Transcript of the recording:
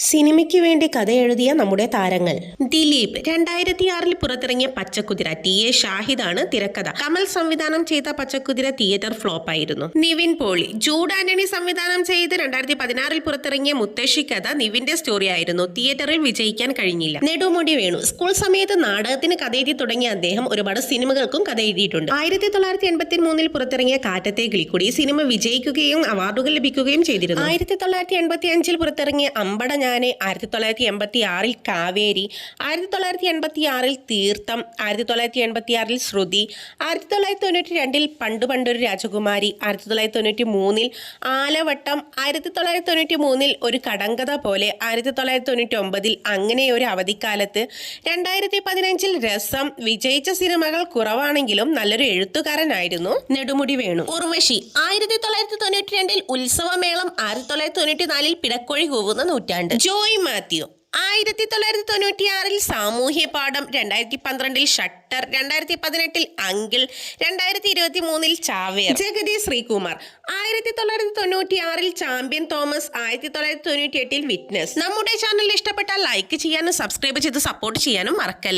സിനിമയ്ക്ക് വേണ്ടി കഥ എഴുതിയ നമ്മുടെ താരങ്ങൾ. ദിലീപ് 2006 പുറത്തിറങ്ങിയ പച്ചക്കുതിര. ടി.എ. ഷാഹിദാണ് തിരക്കഥ. കമൽ സംവിധാനം ചെയ്ത പച്ചക്കുതിര തിയേറ്റർ ഫ്ലോപ്പായിരുന്നു. നിവിൻ പോളി, ജൂഡ് ആന്റണി സംവിധാനം ചെയ്ത് 2016 പുറത്തിറങ്ങിയ മുത്തശ്ശി കഥ നിവിന്റെ സ്റ്റോറി ആയിരുന്നു. തിയേറ്ററിൽ വിജയിക്കാൻ കഴിഞ്ഞില്ല. നെടുമുടി വേണു, സ്കൂൾ സമയത്ത് നാടകത്തിന് കഥ എഴുതി തുടങ്ങിയ അദ്ദേഹം ഒരുപാട് സിനിമകൾക്കും കഥ എഴുതിയിട്ടുണ്ട്. 1983 പുറത്തിറങ്ങിയ കാറ്റത്തെ കിളിക്കുടി സിനിമ വിജയിക്കുകയും അവാർഡുകൾ ലഭിക്കുകയും ചെയ്തിരുന്നു. 1985 പുറത്തിറങ്ങിയ അമ്പട ഞാനെ, 1986 കാവേരി, 1986 തീർത്ഥം, 1986 ശ്രുതി, 1992 പണ്ടൊരു രാജകുമാരി, 1993 ആലവട്ടം, 1993 ഒരു കടങ്കഥ പോലെ, 1999 അങ്ങനെ ഒരു അവധിക്കാലത്ത്, 2015 രസം. വിജയിച്ച സിനിമകൾ കുറവാണെങ്കിലും നല്ലൊരു എഴുത്തുകാരനായിരുന്നു നെടുമുടി വേണു. ഉർവശി 1992 ഉത്സവമേളം, 1994 പിടക്കൊഴി കൂവുന്ന നൂറ്റാണ്ട്. ജോയ് മാത്യു 1996 സാമൂഹ്യ പാഠം, 2012 ഷട്ടർ, 2018 അങ്കിൾ, 2023 ചാവേർ. Jagathy Sreekumar 1996 champion Thomas, 1998 witness. നമ്മുടെ ചാനൽ ഇഷ്ടപ്പെട്ടാൽ ലൈക്ക് ചെയ്യാനും സബ്സ്ക്രൈബ് ചെയ്ത് സപ്പോർട്ട് ചെയ്യാനും മറക്കല്ല.